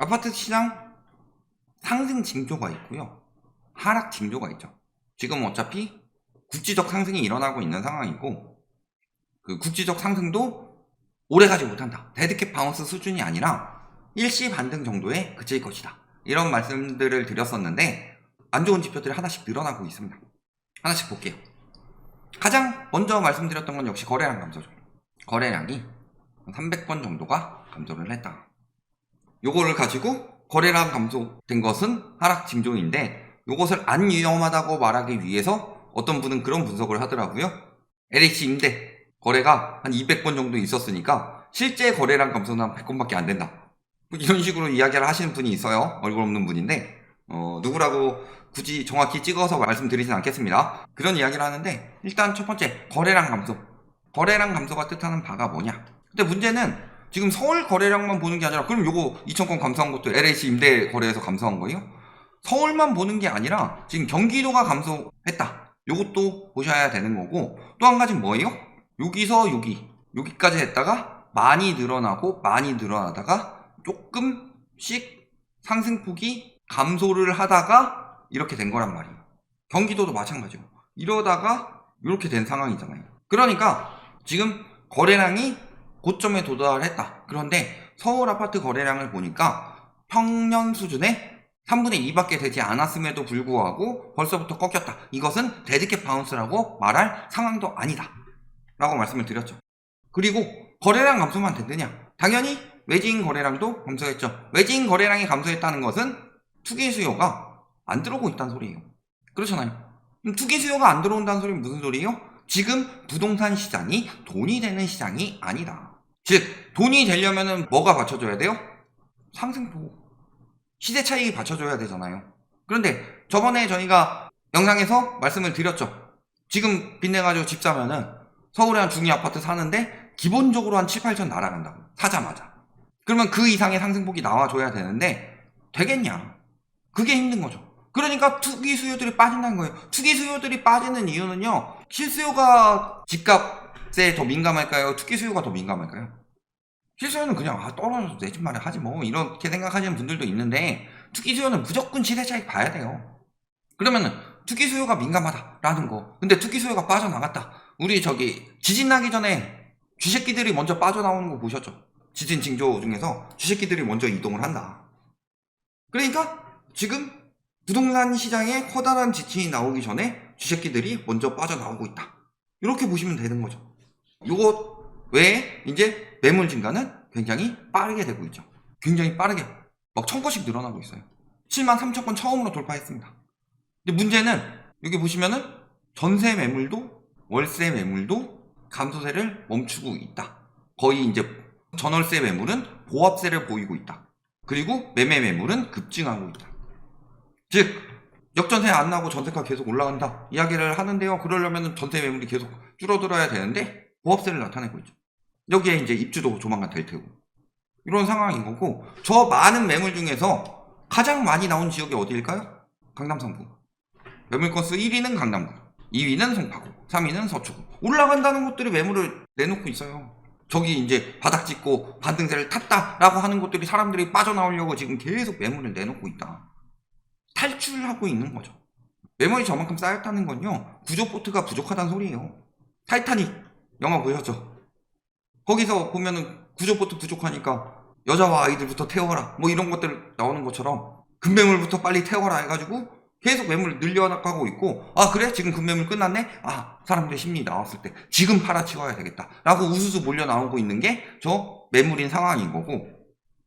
아파트 시장 상승 징조가 있고요. 하락 징조가 있죠. 지금 어차피 국지적 상승이 일어나고 있는 상황이고, 그 국지적 상승도 오래가지 못한다. 데드캣 바운스 수준이 아니라 일시 반등 정도에 그칠 것이다. 이런 말씀들을 드렸었는데 안 좋은 지표들이 하나씩 늘어나고 있습니다. 하나씩 볼게요. 가장 먼저 말씀드렸던 건 역시 거래량 감소죠. 거래량이 300건 정도가 감소를 했다. 요거를 가지고 거래량 감소된 것은 하락 징조인데, 요것을 안 위험하다고 말하기 위해서 어떤 분은 그런 분석을 하더라고요. LH 임대 거래가 한 200건 정도 있었으니까 실제 거래량 감소는 한 100건밖에 안 된다. 이런 식으로 이야기를 하시는 분이 있어요. 얼굴 없는 분인데 누구라고 굳이 정확히 찍어서 말씀드리진 않겠습니다. 그런 이야기를 하는데, 일단 첫 번째 거래량 감소. 거래량 감소가 뜻하는 바가 뭐냐? 근데 문제는 지금 서울 거래량만 보는 게 아니라, 그럼 요거 2,000건 감소한 것도 LH 임대 거래에서 감소한 거예요? 서울만 보는 게 아니라 지금 경기도가 감소했다. 요것도 보셔야 되는 거고, 또 한 가지는 뭐예요? 여기서 여기까지 했다가 많이 늘어나고 많이 늘어나다가 조금씩 상승폭이 감소를 하다가 이렇게 된 거란 말이에요. 경기도도 마찬가지고 이러다가 이렇게 된 상황이잖아요. 그러니까 지금 거래량이 고점에 도달했다. 그런데 서울 아파트 거래량을 보니까 평년 수준의 3분의 2밖에 되지 않았음에도 불구하고 벌써부터 꺾였다. 이것은 데드캣 바운스라고 말할 상황도 아니다 라고 말씀을 드렸죠. 그리고 거래량 감소만 됐느냐? 당연히 외지인 거래량도 감소했죠. 외지인 거래량이 감소했다는 것은 투기 수요가 안 들어오고 있다는 소리예요. 그렇잖아요. 투기 수요가 안 들어온다는 소리는 무슨 소리예요? 지금 부동산 시장이 돈이 되는 시장이 아니다. 즉 돈이 되려면 뭐가 받쳐줘야 돼요? 상승폭, 시세 차익이 받쳐줘야 되잖아요. 그런데 저번에 저희가 영상에서 말씀을 드렸죠. 지금 빚내가지고 집 사면은 서울에 한 중위 아파트 사는데 기본적으로 한 7, 8천 날아간다고, 사자마자. 그러면 그 이상의 상승폭이 나와줘야 되는데 되겠냐? 그게 힘든 거죠. 그러니까 투기 수요들이 빠진다는 거예요. 투기 수요들이 빠지는 이유는요, 실수요가 집값에 더 민감할까요? 투기 수요가 더 민감할까요? 실수요는 그냥 떨어져서 내 집 마련 하지 뭐, 이렇게 생각하시는 분들도 있는데, 투기 수요는 무조건 시세 차익 봐야 돼요. 그러면은 투기 수요가 민감하다라는 거. 근데 투기 수요가 빠져나갔다. 우리 지진 나기 전에 쥐새끼들이 먼저 빠져나오는 거 보셨죠? 지진 징조 중에서 쥐새끼들이 먼저 이동을 한다. 그러니까 지금 부동산 시장에 커다란 지진이 나오기 전에 쥐새끼들이 먼저 빠져나오고 있다. 이렇게 보시면 되는 거죠. 요것 외에 이제 매물 증가는 굉장히 빠르게 되고 있죠. 굉장히 빠르게 막 1000건씩 늘어나고 있어요. 73,000건 처음으로 돌파했습니다. 근데 문제는 여기 보시면은 전세 매물도 월세 매물도 감소세를 멈추고 있다. 거의 이제 전월세 매물은 보합세를 보이고 있다. 그리고 매매 매물은 급증하고 있다. 즉 역전세 안 나고 전세가 계속 올라간다 이야기를 하는데요. 그러려면 전세 매물이 계속 줄어들어야 되는데 보합세를 나타내고 있죠. 여기에 이제 입주도 조만간 될 테고, 이런 상황인 거고, 저 많은 매물 중에서 가장 많이 나온 지역이 어디일까요? 강남 성북. 매물 건수 1위는 강남구, 2위는 송파구, 3위는 서초구. 올라간다는 곳들이 매물을 내놓고 있어요. 저기 이제 바닥 찍고 반등세를 탔다라고 하는 곳들이 사람들이 빠져나오려고 지금 계속 매물을 내놓고 있다. 탈출하고 있는 거죠. 매물이 저만큼 쌓였다는 건요, 구조포트가 부족하다는 소리예요. 타이타닉 영화 보셨죠? 거기서 보면은 구조포트 부족하니까 여자와 아이들부터 태워라 뭐 이런 것들 나오는 것처럼 급매물부터 빨리 태워라 해가지고 계속 매물을 늘려나가고 있고, 아 그래? 지금 급매물 끝났네? 아 사람들의 심리 나왔을 때 지금 팔아치워야 되겠다 라고 우수수 몰려 나오고 있는 게 저 매물인 상황인 거고,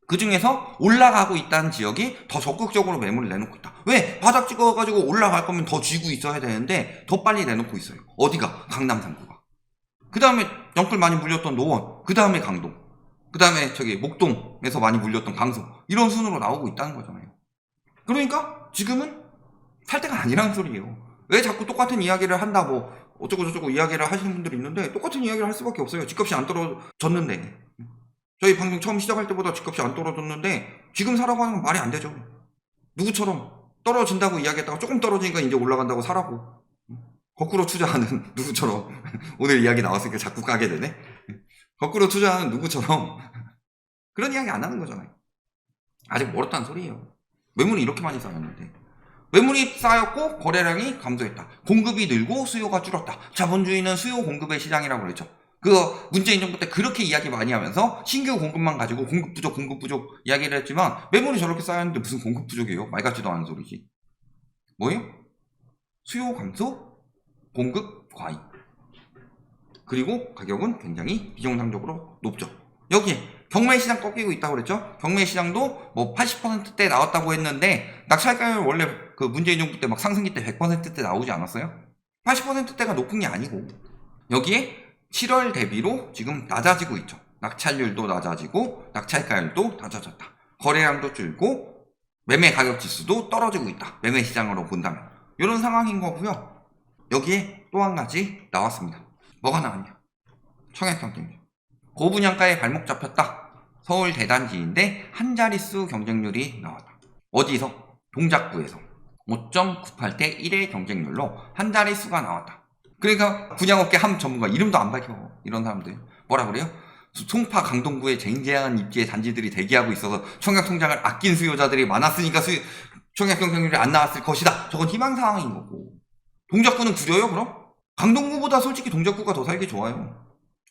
그 중에서 올라가고 있다는 지역이 더 적극적으로 매물을 내놓고 있다. 왜? 바닥 찍어가지고 올라갈 거면 더 쥐고 있어야 되는데 더 빨리 내놓고 있어요. 어디가? 강남 3구가. 그 다음에 영끌 많이 물렸던 노원, 그 다음에 강동, 그 다음에 목동에서 많이 물렸던 강서, 이런 순으로 나오고 있다는 거잖아요. 그러니까 지금은 살 때가 아니라는 소리예요. 왜 자꾸 똑같은 이야기를 한다 뭐 어쩌고 저쩌고 이야기를 하시는 분들이 있는데, 똑같은 이야기를 할 수밖에 없어요. 집값이 안 떨어졌는데, 저희 방송 처음 시작할 때보다 집값이 안 떨어졌는데 지금 사라고 하는 건 말이 안 되죠. 누구처럼 떨어진다고 이야기했다가 조금 떨어지니까 이제 올라간다고 사라고, 거꾸로 투자하는 누구처럼 오늘 이야기 나왔으니까 자꾸 까게 되네. 거꾸로 투자하는 누구처럼 그런 이야기 안 하는 거잖아요. 아직 멀었다는 소리예요. 매물이 이렇게 많이 쌓였는데. 매물이 쌓였고 거래량이 감소했다. 공급이 늘고 수요가 줄었다. 자본주의는 수요 공급의 시장이라고 그랬죠. 문재인 정부 때 그렇게 이야기 많이 하면서 신규 공급만 가지고 공급 부족 이야기를 했지만 매물이 저렇게 쌓였는데 무슨 공급 부족이에요? 말 같지도 않은 소리지. 뭐예요? 수요 감소, 공급 과잉. 그리고 가격은 굉장히 비정상적으로 높죠. 여기에 경매시장 꺾이고 있다고 그랬죠. 경매시장도 뭐 80%대 나왔다고 했는데 낙찰가율 원래 문재인 정부 때 막 상승기 때 100%대 나오지 않았어요? 80%대가 높은 게 아니고 여기에 7월 대비로 지금 낮아지고 있죠. 낙찰률도 낮아지고 낙찰가율도 낮아졌다. 거래량도 줄고 매매 가격 지수도 떨어지고 있다. 매매 시장으로 본다면 이런 상황인 거고요. 여기에 또 한 가지 나왔습니다. 뭐가 나왔냐? 청약 경쟁률. 고분양가에 발목 잡혔다. 서울 대단지인데 한 자릿수 경쟁률이 나왔다. 어디서? 동작구에서 5.98대 1의 경쟁률로 한 자릿수가 나왔다. 그러니까 분양업계 한 전문가 이름도 안 밝혀. 이런 사람들 뭐라 그래요? 송파 강동구에 쟁쟁한 입지의 단지들이 대기하고 있어서 청약 통장을 아낀 수요자들이 많았으니까 청약 경쟁률이 안 나왔을 것이다. 저건 희망 사항인 거고. 동작구는 구려요 그럼? 강동구보다 솔직히 동작구가 더 살기 좋아요.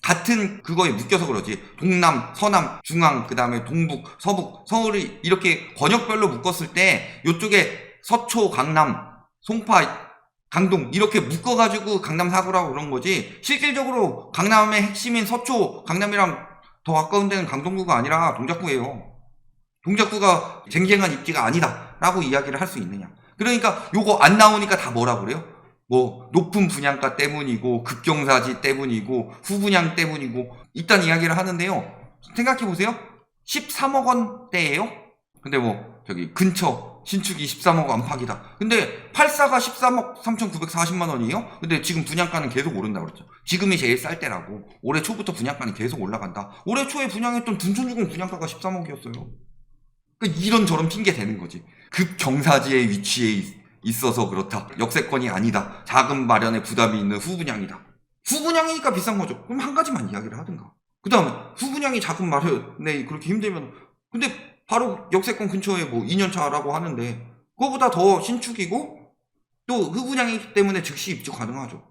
같은 그거에 묶여서 그러지. 동남, 서남, 중앙, 그 다음에 동북, 서북, 서울을 이렇게 권역별로 묶었을 때 이쪽에 서초, 강남, 송파, 강동 이렇게 묶어가지고 강남 4구라고 그런 거지. 실질적으로 강남의 핵심인 서초, 강남이랑 더 가까운 데는 강동구가 아니라 동작구예요. 동작구가 쟁쟁한 입지가 아니다 라고 이야기를 할 수 있느냐. 그러니까 요거 안 나오니까 다 뭐라 그래요? 뭐 높은 분양가 때문이고 급경사지 때문이고 후분양 때문이고 이딴 이야기를 하는데요. 생각해보세요. 13억 원대예요. 근데 뭐 저기 근처 신축이 13억 안팎이다. 근데 84가 13억 3,940만 원이에요. 근데 지금 분양가는 계속 오른다고 그랬죠. 지금이 제일 쌀 때라고. 올해 초부터 분양가는 계속 올라간다. 올해 초에 분양했던 둔촌주공 분양가가 13억이었어요. 그러니까 이런저런 핑계 대는 거지. 급경사지의 위치에 있어서 그렇다. 역세권이 아니다. 자금 마련에 부담이 있는 후분양이다. 후분양이니까 비싼 거죠. 그럼 한 가지만 이야기를 하든가. 그 다음에 후분양이 자금 마련에 그렇게 힘들면 근데 바로 역세권 근처에 뭐 2년차라고 하는데 그거보다 더 신축이고 또 후분양이기 때문에 즉시 입주 가능하죠.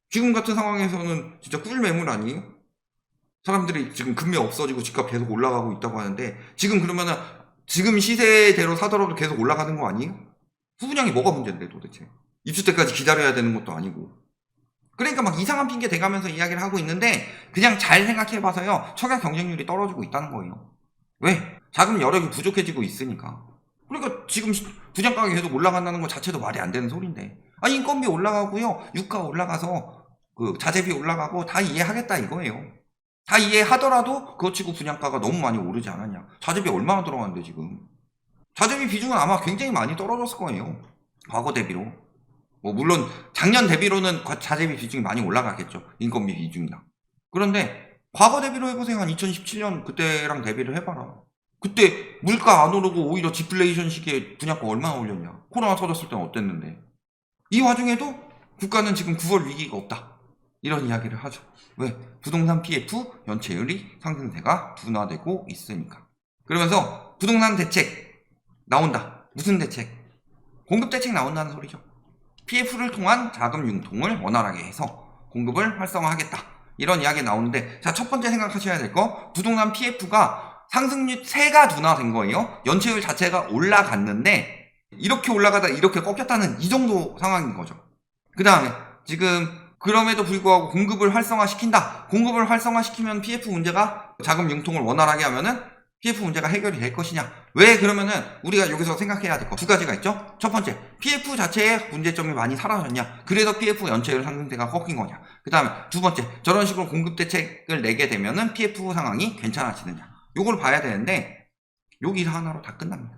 지금 같은 상황에서는 진짜 꿀 매물 아니에요? 사람들이 지금 금매 없어지고 집값 계속 올라가고 있다고 하는데 지금 그러면은 지금 시세대로 사더라도 계속 올라가는 거 아니에요? 후분양이 뭐가 문제인데 도대체. 입주 때까지 기다려야 되는 것도 아니고. 그러니까 막 이상한 핑계 대가면서 이야기를 하고 있는데 그냥 잘 생각해봐서요. 청약 경쟁률이 떨어지고 있다는 거예요. 왜? 자금 여력이 부족해지고 있으니까. 그러니까 지금 분양가가 계속 올라간다는 것 자체도 말이 안 되는 소린데. 아니 인건비 올라가고요. 유가 올라가서 자재비 올라가고 다 이해하겠다 이거예요. 다 이해하더라도 그거 치고 분양가가 너무 많이 오르지 않았냐. 자재비 얼마나 들어갔는데 지금. 자재비 비중은 아마 굉장히 많이 떨어졌을 거예요. 과거 대비로. 뭐 물론 작년 대비로는 자재비 비중이 많이 올라가겠죠. 인건비 비중이나. 그런데 과거 대비로 해보세요. 한 2017년 그때랑 대비를 해봐라. 그때 물가 안 오르고 오히려 디플레이션 시기에 분양가 얼마나 올렸냐. 코로나 터졌을 때는 어땠는데. 이 와중에도 국가는 지금 9월 위기가 없다. 이런 이야기를 하죠. 왜? 부동산 PF 연체율이 상승세가 둔화되고 있으니까. 그러면서 부동산 대책 나온다. 무슨 대책? 공급 대책 나온다는 소리죠. PF를 통한 자금 융통을 원활하게 해서 공급을 활성화하겠다. 이런 이야기 나오는데 자, 첫 번째 생각하셔야 될 거 부동산 PF가 상승률세가 둔화된 거예요. 연체율 자체가 올라갔는데 이렇게 올라가다 이렇게 꺾였다는 이 정도 상황인 거죠. 그 다음에 지금 그럼에도 불구하고 공급을 활성화시킨다. 공급을 활성화시키면 PF 문제가 자금 융통을 원활하게 하면은 PF 문제가 해결이 될 것이냐. 왜 그러면은 우리가 여기서 생각해야 될 거 두 가지가 있죠. 첫 번째, PF 자체의 문제점이 많이 사라졌냐. 그래서 PF 연체율 상승세가 꺾인 거냐. 그 다음에 두 번째, 저런 식으로 공급 대책을 내게 되면은 PF 상황이 괜찮아지느냐. 요걸 봐야 되는데 여기 하나로 다 끝납니다.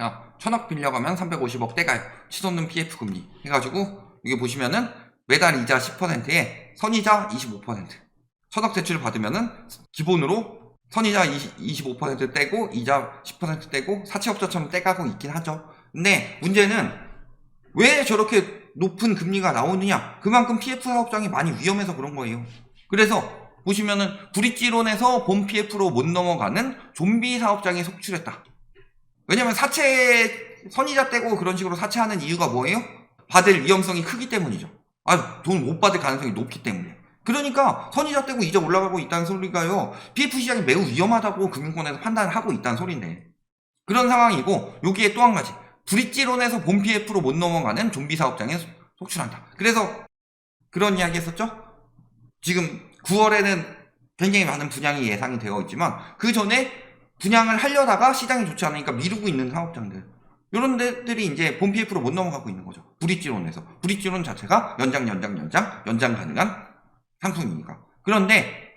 야, 1000억 빌려가면 350억 떼가요. 치솟는 PF 금리 해가지고 여기 보시면은 매달 이자 10%에 선이자 25%. 1000억 대출을 받으면은 기본으로 선이자 25% 떼고 이자 10% 떼고 사채업자처럼 떼가고 있긴 하죠. 근데 문제는 왜 저렇게 높은 금리가 나오느냐. 그만큼 PF 사업장이 많이 위험해서 그런 거예요. 그래서 보시면은 브릿지론에서 본 PF로 못 넘어가는 좀비 사업장이 속출했다. 왜냐면 사채 선이자 떼고 그런 식으로 사채하는 이유가 뭐예요? 받을 위험성이 크기 때문이죠. 돈 못 받을 가능성이 높기 때문에. 그러니까 선이자 떼고 이자 올라가고 있다는 소리가요, PF 시장이 매우 위험하다고 금융권에서 판단을 하고 있다는 소리인데, 그런 상황이고, 여기에 또 한 가지, 브릿지론에서 본 PF로 못 넘어가는 좀비 사업장에 속출한다. 그래서 그런 이야기 했었죠? 지금 9월에는 굉장히 많은 분양이 예상이 되어 있지만 그 전에 분양을 하려다가 시장이 좋지 않으니까 미루고 있는 사업장들, 이런 데들이 이제 본 PF로 못 넘어가고 있는 거죠. 브릿지론에서. 브릿지론 자체가 연장 가능한 상품이니까. 그런데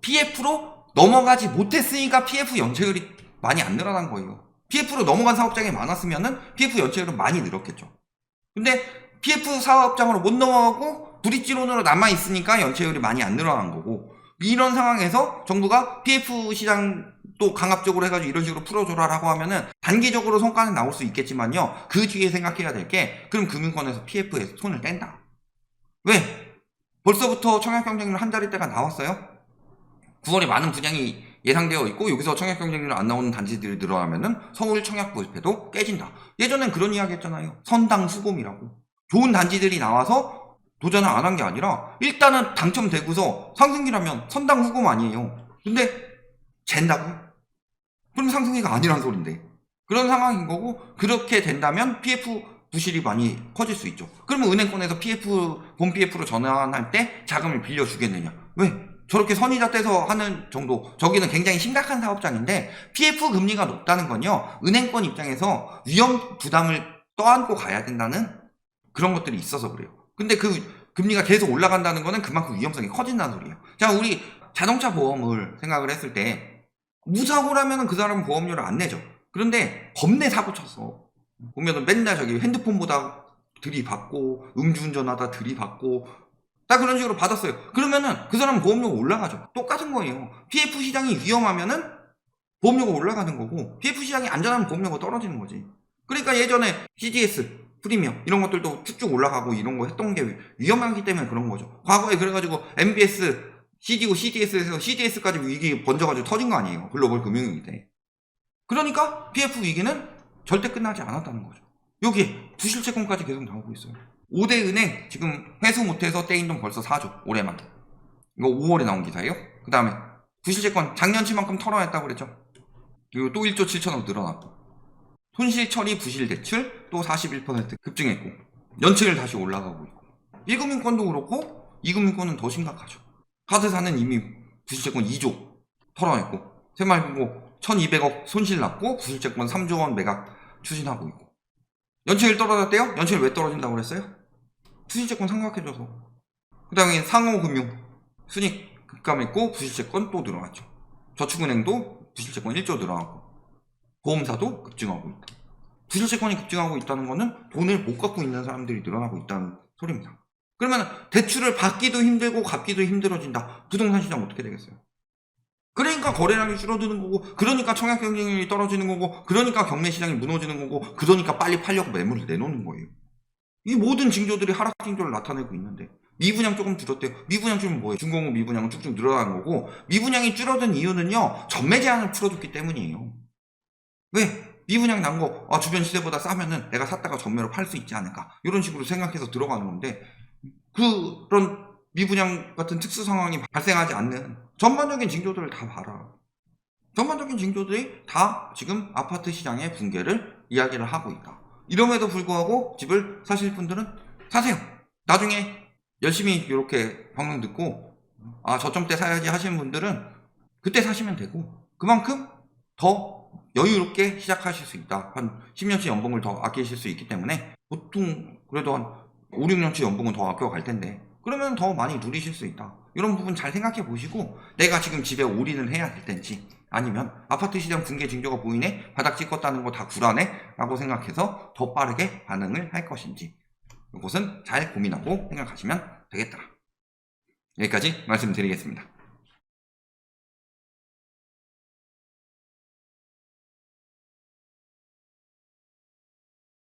PF로 넘어가지 못했으니까 PF 연체율이 많이 안 늘어난 거예요. PF로 넘어간 사업장이 많았으면은 PF 연체율은 많이 늘었겠죠. 근데 PF 사업장으로 못 넘어가고 브릿지론으로 남아있으니까 연체율이 많이 안 늘어난 거고, 이런 상황에서 정부가 PF 시장도 강압적으로 해가지고 이런 식으로 풀어줘라라고 하면은 단기적으로 성과는 나올 수 있겠지만요, 그 뒤에 생각해야 될 게, 그럼 금융권에서 PF에서 손을 뗀다. 왜? 벌써부터 청약경쟁률 한 자리대가 나왔어요. 9월에 많은 분양이 예상되어 있고 여기서 청약경쟁률 안 나오는 단지들이 늘어나면은 서울 청약부협회도 깨진다. 예전엔 그런 이야기 했잖아요. 선당후금이라고. 좋은 단지들이 나와서 도전을 안 한 게 아니라 일단은 당첨되고서 상승이라면 선당후금 아니에요. 근데 잰다고? 그럼 상승이가 아니란 소린데. 그런 상황인 거고, 그렇게 된다면 PF 부실이 많이 커질 수 있죠. 그러면 은행권에서 본 PF로 전환할 때 자금을 빌려주겠느냐? 왜? 저렇게 선이자 떼서 하는 정도, 저기는 굉장히 심각한 사업장인데 PF 금리가 높다는 건요, 은행권 입장에서 위험 부담을 떠안고 가야 된다는 그런 것들이 있어서 그래요. 근데 그 금리가 계속 올라간다는 거는 그만큼 위험성이 커진다는 소리예요. 자, 우리 자동차 보험을 생각을 했을 때 무사고라면 그 사람은 보험료를 안 내죠. 그런데 겁내 사고 쳤어. 보면은 맨날 저기 핸드폰보다 들이받고 음주운전하다 들이받고 딱 그런 식으로 받았어요. 그러면은 그 사람은 보험료가 올라가죠. 똑같은 거예요. PF 시장이 위험하면은 보험료가 올라가는 거고, PF 시장이 안전하면 보험료가 떨어지는 거지. 그러니까 예전에 CDS 프리미엄 이런 것들도 쭉쭉 올라가고 이런 거 했던 게 위험하기 때문에 그런 거죠. 과거에 그래가지고 MBS CD고 CDS에서 CDS까지 위기 번져가지고 터진 거 아니에요. 글로벌 금융위기 때. 그러니까 PF 위기는 절대 끝나지 않았다는 거죠. 여기에 부실채권까지 계속 나오고 있어요. 5대 은행 지금 회수 못해서 떼인 돈 벌써 4조 올해만. 이거 5월에 나온 기사예요. 그 다음에 부실채권 작년치만큼 털어냈다고 그랬죠. 그리고 또 1조 7천억 늘어났고, 손실 처리 부실 대출 또 41% 급증했고, 연체율 다시 올라가고 있고, 1금융권도 그렇고 2금융권은 더 심각하죠. 카드사는 이미 부실채권 2조 털어냈고, 새마을금고 1200억 손실 났고 부실채권 3조 원 매각 추진하고 있고. 연체율 떨어졌대요? 연체율 왜 떨어진다고 그랬어요? 부실채권 상각해줘서. 그 다음에 상호금융 순익 급감했고 부실채권 또 늘어났죠. 저축은행도 부실채권 1조 늘어났고, 보험사도 급증하고 있다. 부실채권이 급증하고 있다는 거는 돈을 못 갖고 있는 사람들이 늘어나고 있다는 소리입니다. 그러면 대출을 받기도 힘들고 갚기도 힘들어진다. 부동산 시장 어떻게 되겠어요? 그러니까 거래량이 줄어드는 거고, 그러니까 청약 경쟁률이 떨어지는 거고, 그러니까 경매 시장이 무너지는 거고, 그러니까 빨리 팔려고 매물을 내놓는 거예요. 이 모든 징조들이 하락 징조를 나타내고 있는데, 미분양 조금 줄었대요. 미분양 줄면 뭐예요? 중공업 미분양은 쭉쭉 늘어나는 거고, 미분양이 줄어든 이유는요, 전매 제한을 풀어줬기 때문이에요. 왜? 미분양 난 거, 주변 시세보다 싸면은 내가 샀다가 전매로 팔 수 있지 않을까, 이런 식으로 생각해서 들어가는 건데, 그런 미분양 같은 특수 상황이 발생하지 않는 전반적인 징조들을 다 봐라. 전반적인 징조들이 다 지금 아파트 시장의 붕괴를 이야기를 하고 있다. 이럼에도 불구하고 집을 사실 분들은 사세요. 나중에 열심히 이렇게 방송 듣고 저점 때 사야지 하시는 분들은 그때 사시면 되고, 그만큼 더 여유롭게 시작하실 수 있다. 한 10년치 연봉을 더 아끼실 수 있기 때문에, 보통 그래도 한 5, 6년치 연봉은 더 아껴갈 텐데 그러면 더 많이 누리실 수 있다. 이런 부분 잘 생각해 보시고, 내가 지금 집에 올인을 해야 될 텐지, 아니면 아파트 시장 붕괴 징조가 보이네, 바닥 찍었다는 거 다 구라네 라고 생각해서 더 빠르게 반응을 할 것인지, 이것은 잘 고민하고 생각하시면 되겠다. 여기까지 말씀드리겠습니다.